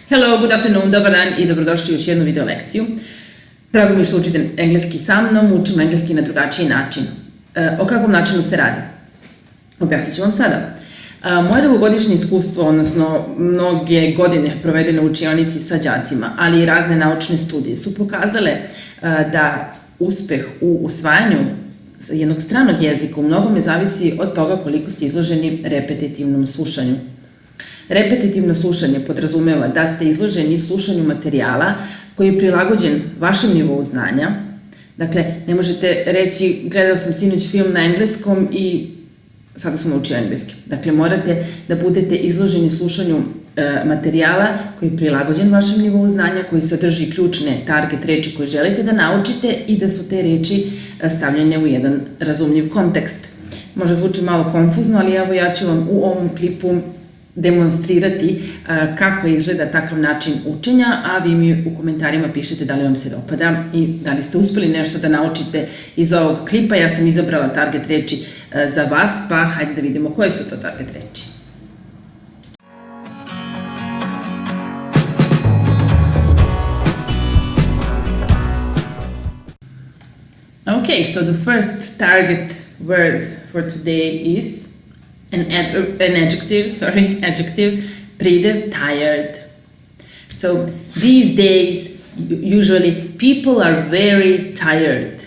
Hello, good afternoon, dobar dan i dobrodošli u još jednu video lekciju. Drago mi je što učite engleski sa mnom, učimo engleski na drugačiji način. O kakvom načinu se radi? Objasnit ću vam sada. Moje dugogodišnje iskustvo, odnosno mnoge godine provedene u učionici sa đacima, ali i razne naučne studije su pokazale da uspeh u usvajanju jednog stranog jezika u mnogome zavisi od toga koliko ste izloženi repetitivnom slušanju. Repetitivno slušanje podrazumeva da ste izloženi slušanju materijala koji je prilagođen vašem nivou znanja. Dakle, ne možete reći gledao sam sinoć film na engleskom i sada sam naučio engleski. Dakle, morate da budete izloženi slušanju materijala koji je prilagođen vašem nivou znanja, koji sadrži ključne target reči koje želite da naučite i da su te reči stavljene u jedan razumljiv kontekst. Možda zvuči malo konfuzno, ali evo ja ću vam u ovom klipu demonstrirati kako izgleda takav način učenja, a vi mi u komentarima pišete da li vam se dopada i da li ste uspeli nešto da naučite iz ovog klipa. Ja sam izabrala target reči za vas, pa hajde da vidimo koje su to target reči. Okay, so the first target word for today is an adjective, predev, tired. So these days, usually people are very tired.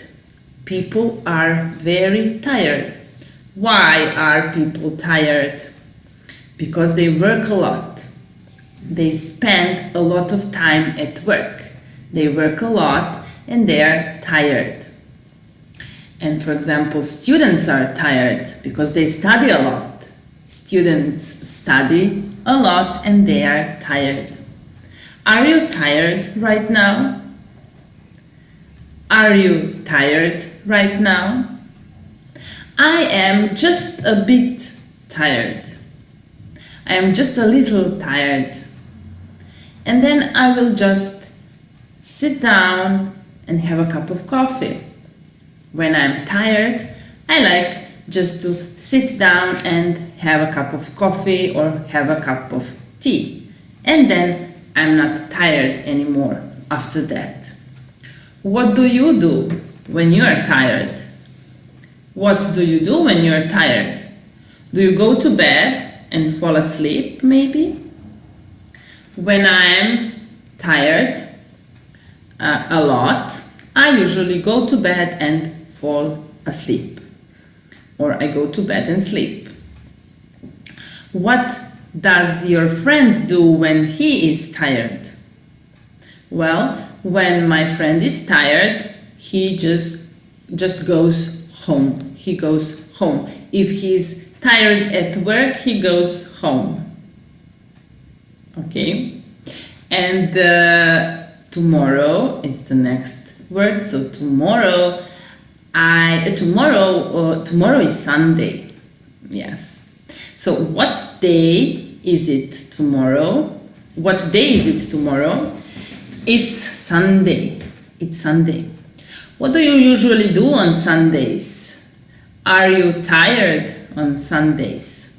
People are very tired. Why are people tired? Because they work a lot. They spend a lot of time at work. They work a lot and they are tired. And for example, students are tired because they study a lot. Students study a lot and they are tired. Are you tired right now? Are you tired right now? I am just a bit tired. I am just a little tired. And then I will just sit down and have a cup of coffee. When I'm tired, I like just to sit down and have a cup of coffee or have a cup of tea. And then I'm not tired anymore after that. What do you do when you are tired? What do you do when you are tired? Do you go to bed and fall asleep, maybe? When I'm tired a lot, I usually go to bed and fall asleep. Or I go to bed and sleep. What does your friend do when he is tired? Well, when my friend is tired, he just goes home. He goes home. If he's tired at work, he goes home. Okay? And tomorrow is the next word. So tomorrow is Sunday. Yes. So what day is it tomorrow? What day is it tomorrow? It's Sunday. It's Sunday. What do you usually do on Sundays? Are you tired on Sundays?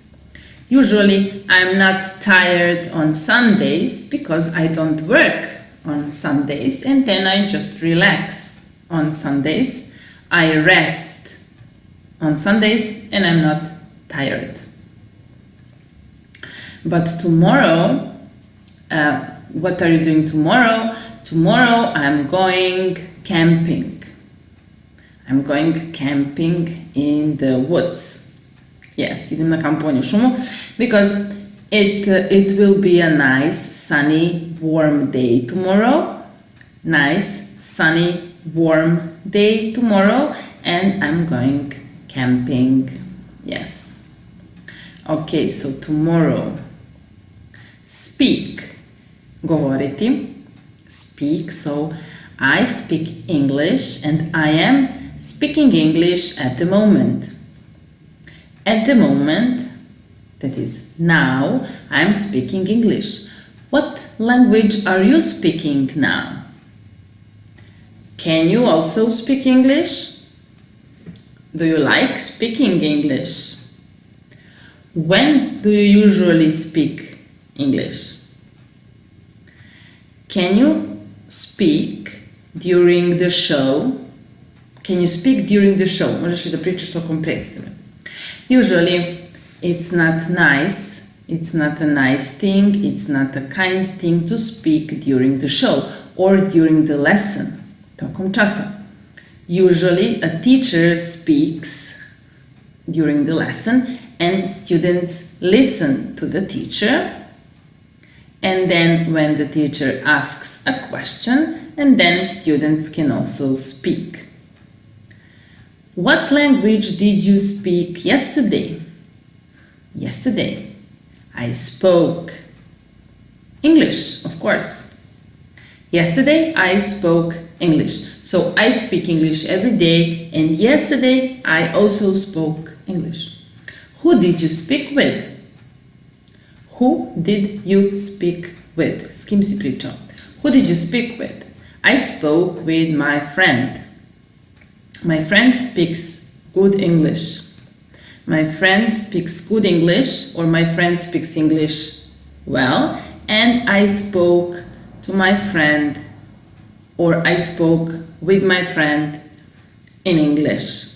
Usually I'm not tired on Sundays because I don't work on Sundays and then I just relax on Sundays. I rest on Sundays and I'm not tired. But tomorrow, what are you doing tomorrow? Tomorrow I'm going camping. I'm going camping in the woods. Yes, idem na kampovanje u šumu because it will be a nice, sunny, warm day tomorrow. Nice, sunny, warm day tomorrow and I'm going camping. Yes. Okay, so tomorrow. Speak. Govoriti. Speak. So I speak English and I am speaking English at the moment. At the moment, that is now, I am speaking English. What language are you speaking now? Can you also speak English? Do you like speaking English? When do you usually speak English? Can you speak during the show? Can you speak during the show? Možeš li da pričaš tokom predstave? Usually, it's not nice, it's not a nice thing, it's not a kind thing to speak during the show or during the lesson, tokom časa. Usually, a teacher speaks during the lesson and students listen to the teacher, and then when the teacher asks a question, and then students can also speak. What language did you speak yesterday? Yesterday, I spoke English, of course. Yesterday, I spoke English. So I speak English every day, and yesterday, I also spoke English. Who did you speak with? Who did you speak with? S kim si pričao? Who did you speak with? I spoke with my friend. My friend speaks good English. My friend speaks good English, or my friend speaks English well, and I spoke to my friend, or I spoke with my friend in English.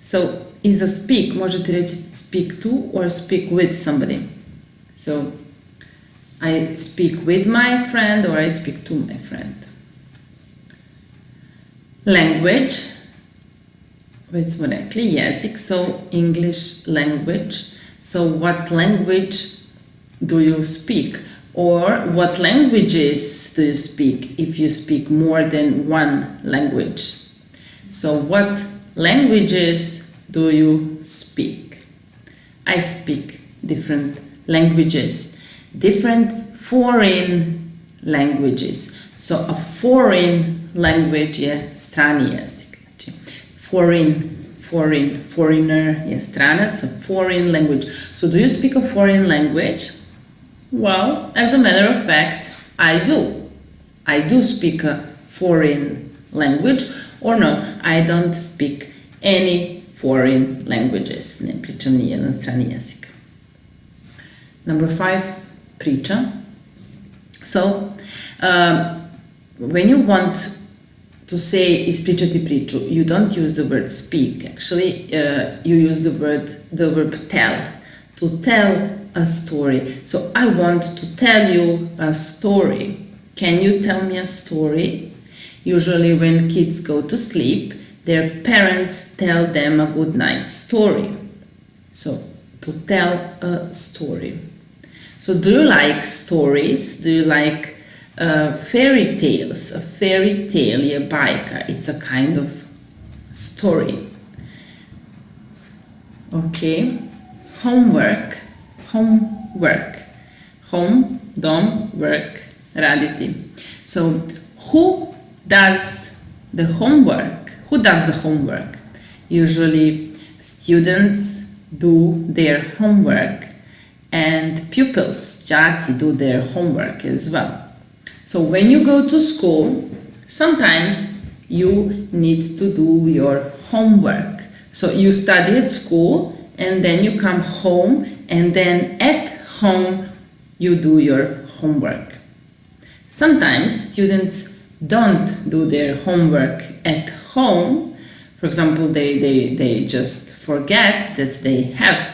So, iza speak možete reći speak to or speak with somebody. So, I speak with my friend or I speak to my friend. Language, već smo rekli, jezik, so English language. So, what language do you speak? Or what languages do you speak if you speak more than one language? So, what languages do you speak? I speak different languages, different foreign languages. So, a foreign language je strani jezik. Znači, foreigner je stranac, a foreign language. So, do you speak a foreign language? Well, as a matter of fact, I do. I do speak a foreign language, or no, I don't speak any foreign languages. Ne pričam ni jedan strani jezik. Number 5, priča. So, when you want to say ispričati priču, you don't use the word speak. Actually, you use the verb tell. To tell a story. So, I want to tell you a story. Can you tell me a story? Usually, when kids go to sleep, their parents tell them a good night story. So, to tell a story. So, do you like stories? Do you like fairy tales? A fairy tale je bajka. It's a kind of story. Okay. Homework. Home, dom, work, raditi. So, who does the homework? Who does the homework? Usually, students do their homework and pupils, đaci, do their homework as well. So, when you go to school, sometimes you need to do your homework. So, you study at school and then you come home, and then at home you do your homework. Sometimes students don't do their homework at home. For example, they just forget that they have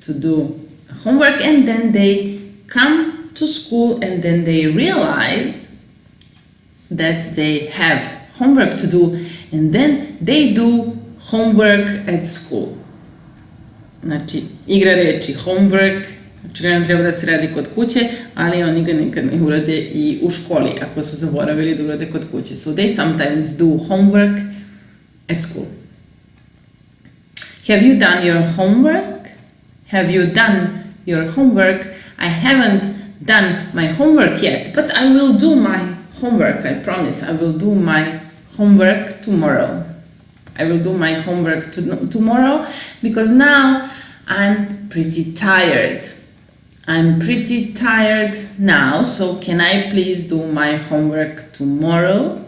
to do homework, and then they come to school and then they realize that they have homework to do, and then they do homework at school. Znači, igra reči homework, očigledno treba da se radi kod kuće, ali oni ga nekad ne urade i u školi, ako su zaboravili da urade kod kuće. So they sometimes do homework at school. Have you done your homework? Have you done your homework? I haven't done my homework yet, but I will do my homework, I promise. I will do my homework tomorrow. I will do my homework tomorrow, because now I'm pretty tired. I'm pretty tired now, so can I please do my homework tomorrow?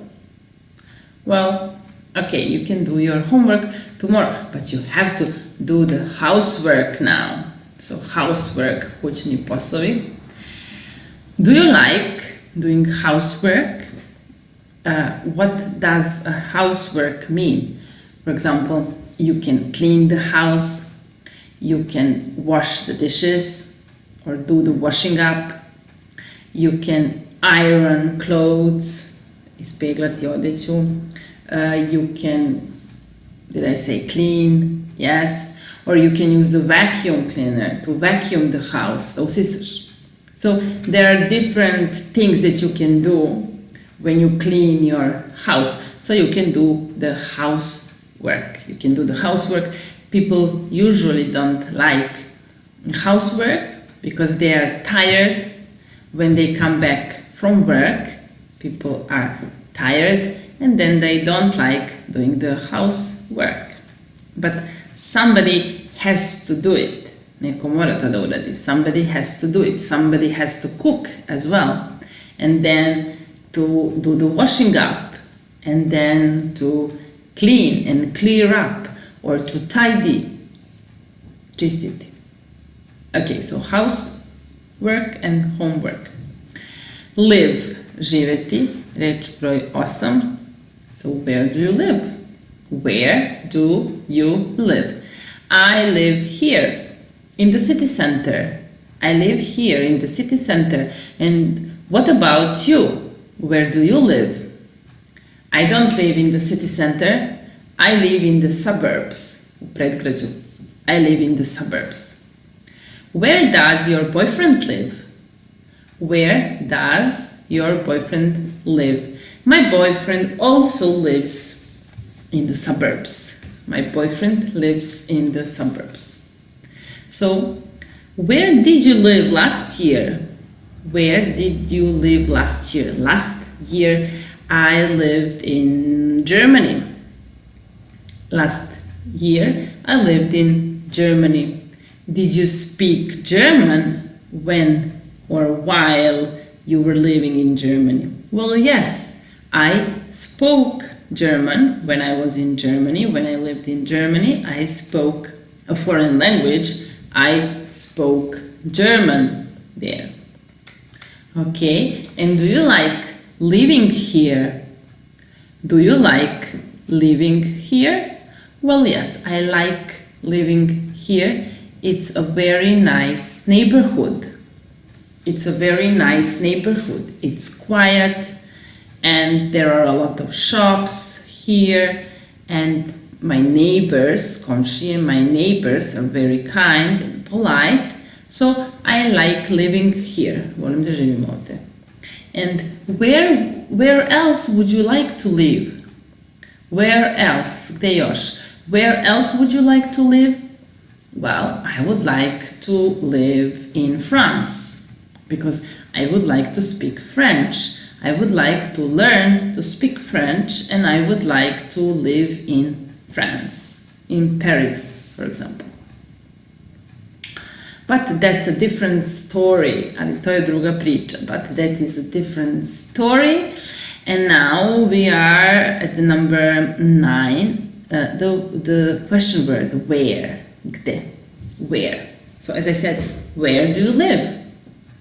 Well, okay, you can do your homework tomorrow, but you have to do the housework now. So housework, kućni poslovi. Do you like doing housework. What does a housework mean? For example, you can clean the house, you can wash the dishes or do the washing up, you can iron clothes, ispeglati odjeću, you can, did I say clean? Yes. Or you can use the vacuum cleaner to vacuum the house, da usisaš. So there are different things that you can do when you clean your house. So you can do the housework. You can do the housework. People usually don't like housework because they are tired when they come back from work. People are tired and then they don't like doing the housework. But somebody has to do it. Neko mora to da uradi. Somebody has to do it. Somebody has to cook as well. And then to do the washing up. And then to clean and clear up. Or to tidy. Čistiti. Okay, so housework and homework. Live, živjeti, reč broj 8. So where do you live? Where do you live? I live here in the city center. I live here in the city center. And what about you? Where do you live? I don't live in the city center. I live in the suburbs. U predgrađu. I live in the suburbs. Where does your boyfriend live? Where does your boyfriend live? My boyfriend also lives in the suburbs. My boyfriend lives in the suburbs. So, where did you live last year? Where did you live last year? Last year I lived in Germany. Last year I lived in Germany. Did you speak German when or while you were living in Germany? Well, yes, I spoke German when I was in Germany. When I lived in Germany, I spoke a foreign language. I spoke German there. Okay, and do you like living here? Do you like living here? Well, yes, I like living here. It's a very nice neighborhood. It's a very nice neighborhood. It's quiet and there are a lot of shops here and my neighbors, komšije, my neighbors are very kind and polite. So I like living here. Volim da živim ovdje. And where else would you like to live? Where else? Gde još? Where else would you like to live? Well, I would like to live in France because I would like to speak French. I would like to learn to speak French and I would like to live in France, in Paris, for example. But that's a different story, ali to je druga priča, but that is a different story. And now we are at the number 9, the question word, where, gde, where. So as I said, where do you live?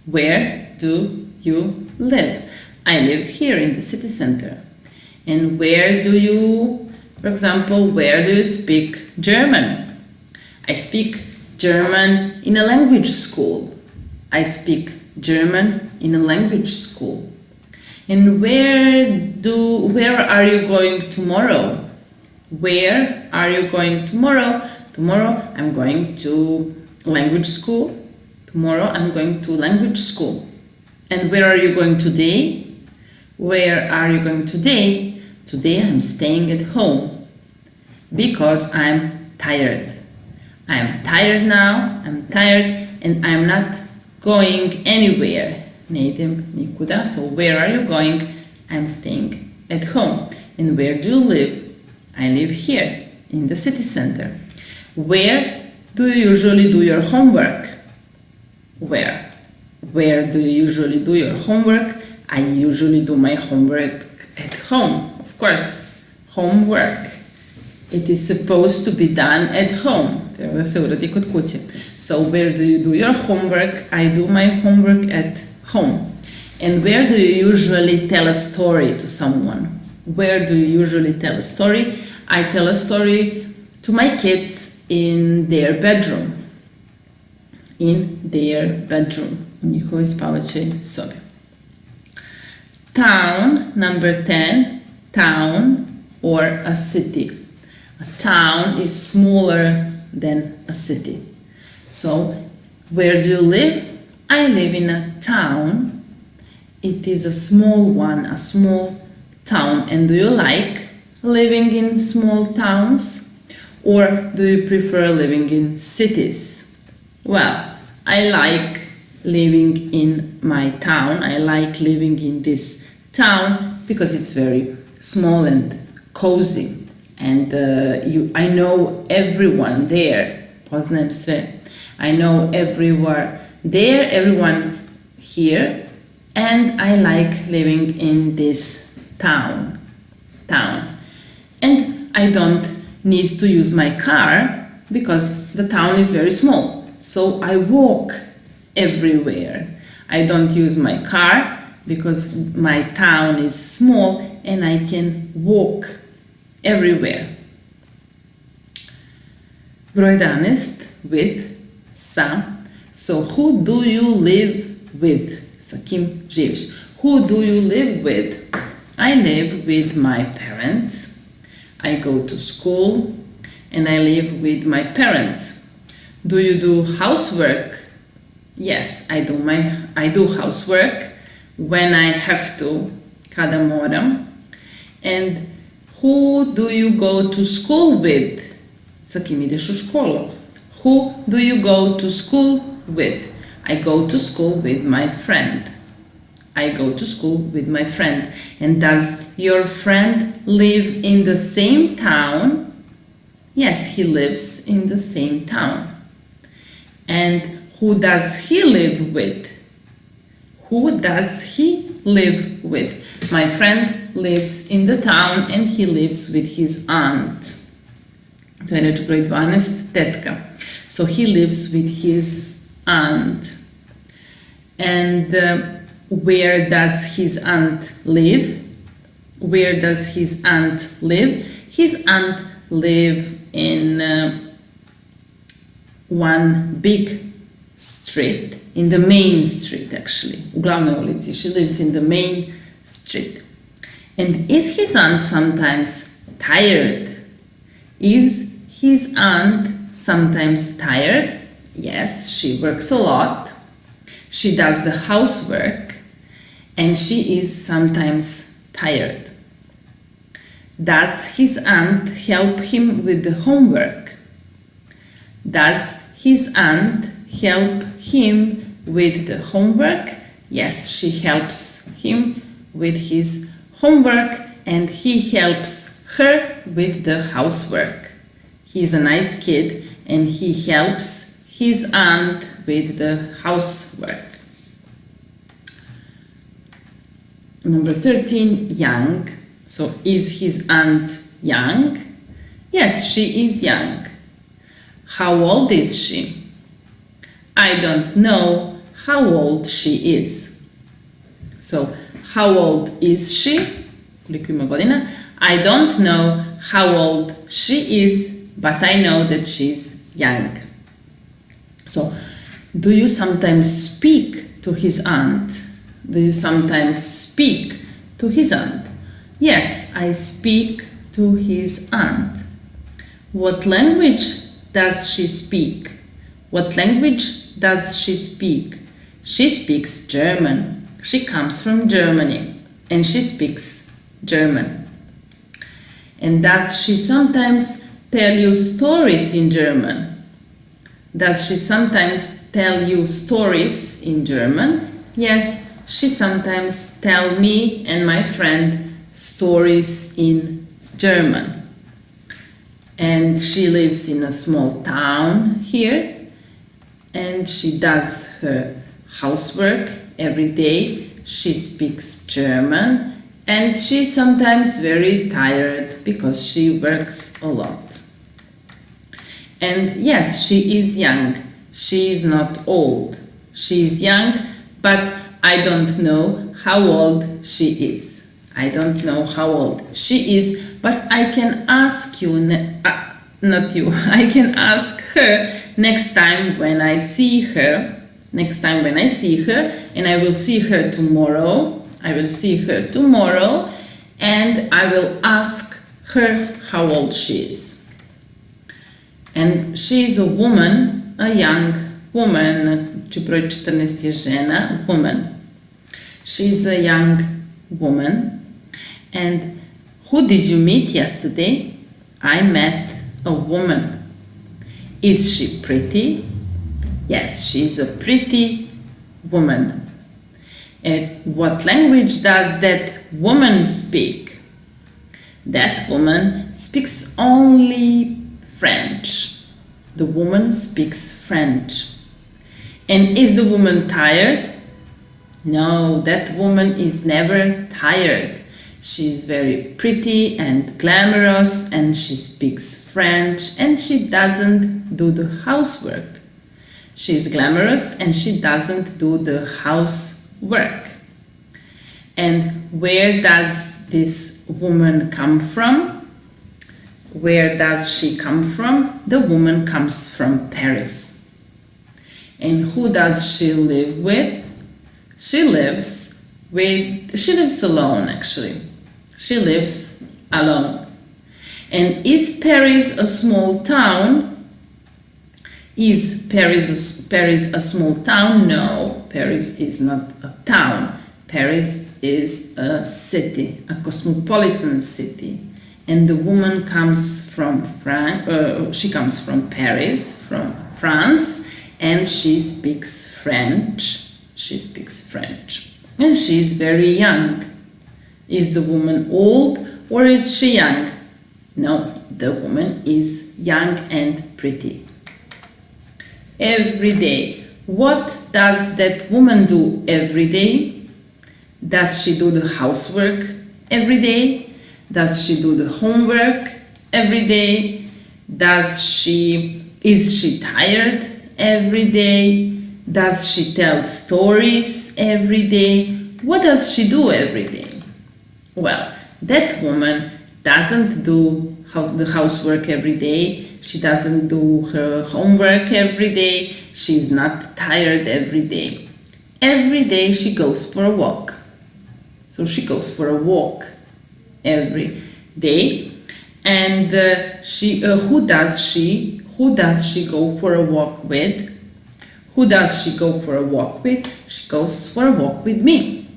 Where do you live? I live here in the city center. And where do you, for example, where do you speak German? I speak German in a language school. I speak German in a language school. And where are you going tomorrow? Where are you going tomorrow? Tomorrow I'm going to language school. Tomorrow I'm going to language school. And where are you going today? Where are you going today? Today I'm staying at home because I'm tired. I'm tired now, I'm tired and I'm not going anywhere. Ne idem nikuda. So where are you going? I'm staying at home. And where do you live? I live here in the city center. Where do you usually do your homework? Where? Where do you usually do your homework? I usually do my homework at home, of course. Homework. It is supposed to be done at home. Treba da se uradi kod kuće. So where do you do your homework? I do my homework at home. And where do you usually tell a story to someone? Where do you usually tell a story? I tell a story to my kids in their bedroom. In their bedroom. U njihovoj spavaćoj sobi. Town, number 10. Town or a city. A town is smaller than a city. So, where do you live? I live in a town. It is a small one, a small town. And do you like living in small towns? Or do you prefer living in cities? Well, I like living in my town. I like living in this town because it's very small and cozy. And I know everyone there. Poznajem sve. I know everywhere there, everyone here. And I like living in this town. And I don't need to use my car because the town is very small. So I walk everywhere. I don't use my car because my town is small and I can walk everywhere. Broj 11, with, sa. So who do you live with? Sa kim živiš? Who do you live with? I live with my parents. I go to school and I live with my parents. Do you do housework? Yes, I do housework when I have to, kada moram. And who do you go to school with? Sa kim ideš u školu? Who do you go to school with? I go to school with my friend. I go to school with my friend. And does your friend live in the same town? Yes, he lives in the same town. And who does he live with? Who does he live with? My friend lives in the town and he lives with his aunt. To je reč broj 12, tetka. So he lives with his aunt. And where does his aunt live? Where does his aunt live? His aunt lives in one big street, in the main street actually, u glavnoj ulici. She lives in the main street. And is his aunt sometimes tired? Is his aunt sometimes tired? Yes, she works a lot. She does the housework and she is sometimes tired. Does his aunt help him with the homework? Does his aunt help him with the homework? Yes, she helps him with his homework and he helps her with the housework. He's a nice kid and he helps his aunt with the housework. Number 13, young. So, is his aunt young? Yes, she is young. How old is she? I don't know how old she is. So, how old is she? Koliko ima godina? I don't know how old she is, but I know that she's young. So, do you sometimes speak to his aunt? Do you sometimes speak to his aunt? Yes, I speak to his aunt. What language does she speak? What language does she speak? She speaks German. She comes from Germany and she speaks German. And does she sometimes tell you stories in German? Does she sometimes tell you stories in German? Yes, she sometimes tells me and my friend stories in German. And she lives in a small town here and she does her housework every day. She speaks German and she's sometimes very tired because she works a lot. And yes, she is young. She is not old. She is young, but I don't know how old she is. I don't know how old she is, but I can ask you, not you, I can ask her next time when I see her. Next time when I see her, and I will see her tomorrow. I will see her tomorrow, and I will ask her how old she is. And she is a woman, a young woman. Broj 14 je žena, woman. She is a young woman. And who did you meet yesterday? I met a woman. Is she pretty? Yes, she is a pretty woman. And what language does that woman speak? That woman speaks only French. The woman speaks French. And is the woman tired? No, that woman is never tired. She is very pretty and glamorous, and she speaks French, and she doesn't do the housework. She is glamorous and she doesn't do the housework. And where does this woman come from? Where does she come from? The woman comes from Paris. And who does she live with? She lives alone, actually. She lives alone. And is Paris a small town? Is Paris a small town? No, Paris is not a town. Paris is a city, a cosmopolitan city. And the woman comes from she comes from Paris, from France, and she speaks French. She speaks French. And she is very young. Is the woman old or is she young? No, the woman is young and pretty. Every day. What does that woman do every day? Does she do the housework every day? Does she do the homework every day? Is she tired every day? Does she tell stories every day? What does she do every day? Well, that woman doesn't do the housework every day. She doesn't do her homework every day. She's not tired every day. Every day she goes for a walk. So she goes for a walk every day. And who does she go for a walk with? Who does she go for a walk with? She goes for a walk with me.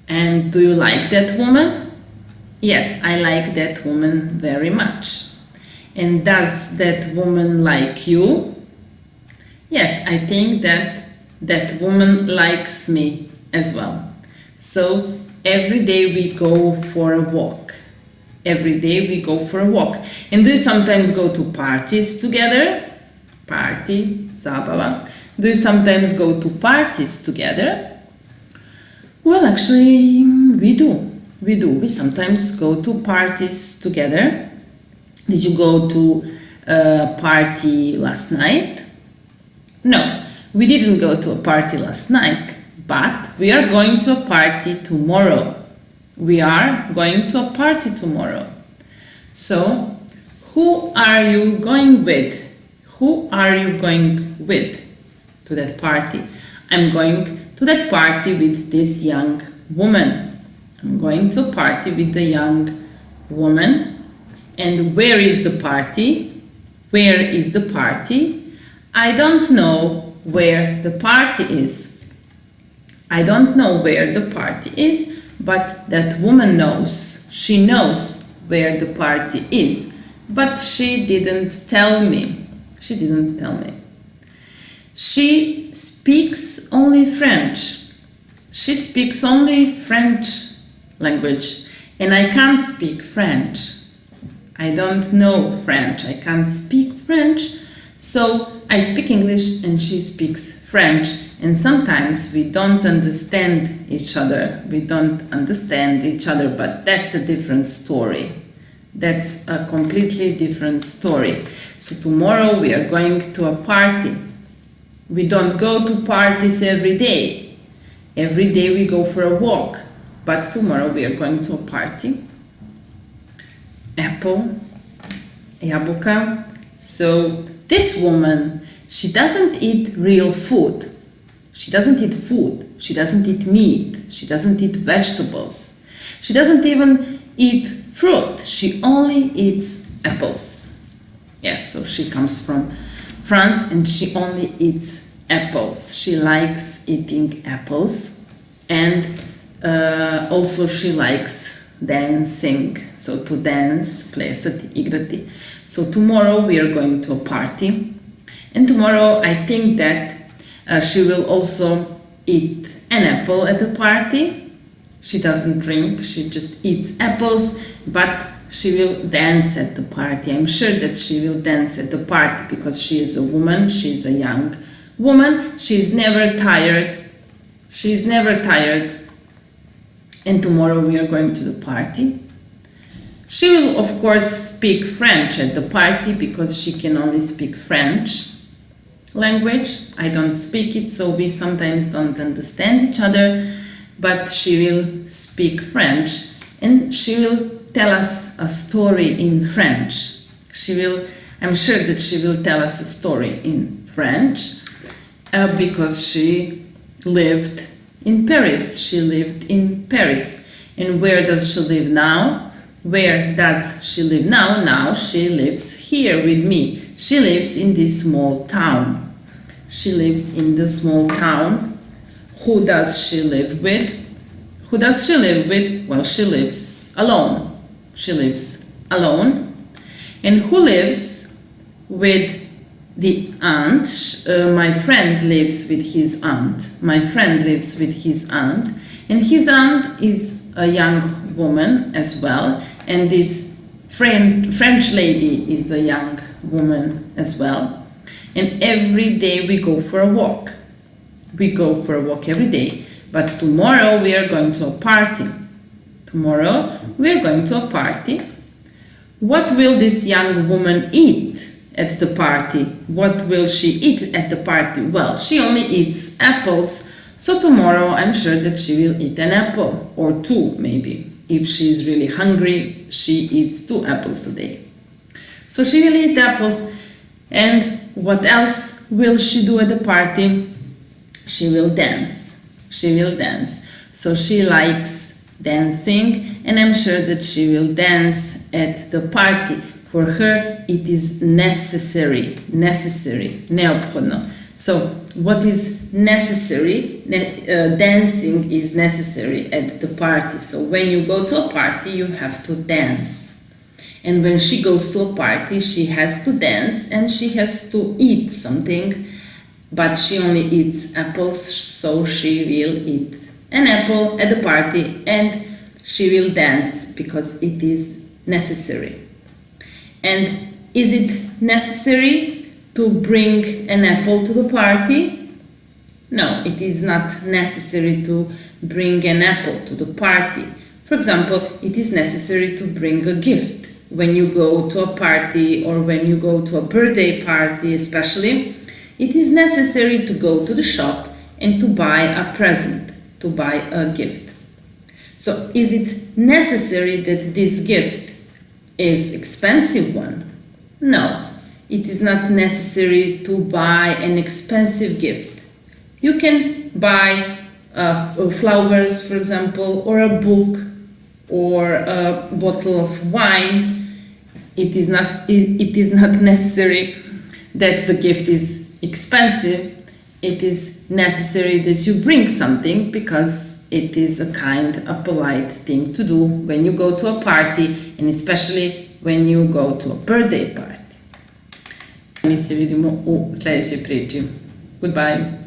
And do you like that woman? Yes, I like that woman very much. And does that woman like you? Yes, I think that that woman likes me as well. So every day we go for a walk. Every day we go for a walk. And do you sometimes go to parties together? Party, zabava. Do you sometimes go to parties together? Well, actually, we do. We sometimes go to parties together. Did you go to a party last night? No, we didn't go to a party last night, but we are going to a party tomorrow. We are going to a party tomorrow. So, who are you going with? Who are you going with to that party? I'm going to that party with this young woman. I'm going to a party with the young woman. And where is the party? Where is the party? I don't know where the party is. I don't know where the party is, but that woman knows. She knows where the party is, but she didn't tell me. She didn't tell me. She speaks only French. She speaks only French language, and I can't speak French. I don't know French. I can't speak French, so I speak English and she speaks French, and sometimes we don't understand each other. We don't understand each other, but that's a different story. That's a completely different story. So tomorrow we are going to a party. We don't go to parties every day. Every day we go for a walk, but tomorrow we are going to a party. Apple, jabuka. So this woman, she doesn't eat real food. She doesn't eat food. She doesn't eat meat. She doesn't eat vegetables. She doesn't even eat fruit. She only eats apples. Yes, so she comes from France and she only eats apples. She likes eating apples, and also she likes dancing. So to dance, plesati, igrati. So tomorrow we are going to a party, and tomorrow I think that she will also eat an apple at the party. She doesn't drink, she just eats apples, but she will dance at the party. I'm sure that she will dance at the party because she is a woman, she is a young woman, she is never tired. She is never tired. And tomorrow we are going to the party. She will, of course, speak French at the party because she can only speak French language. I don't speak it, so we sometimes don't understand each other, but she will speak French and she will tell us a story in French. I'm sure that she will tell us a story in French because she lived in Paris. She lived in Paris. And where does she live now? Where does she live now? Now she lives here with me. She lives in this small town. She lives in the small town. Who does she live with? Who does she live with? Well, she lives alone. She lives alone. And who lives with the aunt? My friend lives with his aunt. My friend lives with his aunt. And his aunt is a young woman as well. And this French lady is a young woman as well. And every day we go for a walk. We go for a walk every day. But tomorrow we are going to a party. Tomorrow we are going to a party. What will this young woman eat at the party? What will she eat at the party? Well, she only eats apples. So tomorrow I'm sure that she will eat an apple or two maybe. If she is really hungry, she eats 2 apples a day. So she will eat apples. And what else will she do at the party? She will dance. She will dance. So she likes dancing, and I'm sure that she will dance at the party. For her, it is necessary. Necessary. Neophodno. So what is necessary? Dancing is necessary at the party. So when you go to a party, you have to dance. And when she goes to a party, she has to dance and she has to eat something. But she only eats apples, so she will eat an apple at the party and she will dance because it is necessary. And is it necessary to bring an apple to the party? No, it is not necessary to bring an apple to the party. For example, it is necessary to bring a gift. When you go to a party or when you go to a birthday party especially, it is necessary to go to the shop and to buy a present, to buy a gift. So is it necessary that this gift is expensive one? No, it is not necessary to buy an expensive gift. You can buy flowers, for example, or a book or a bottle of wine. It is not necessary that the gift is expensive. It is necessary that you bring something because it is a polite thing to do when you go to a party and especially when you go to a birthday party. Mi se vidimo u sljedećoj priči. Goodbye.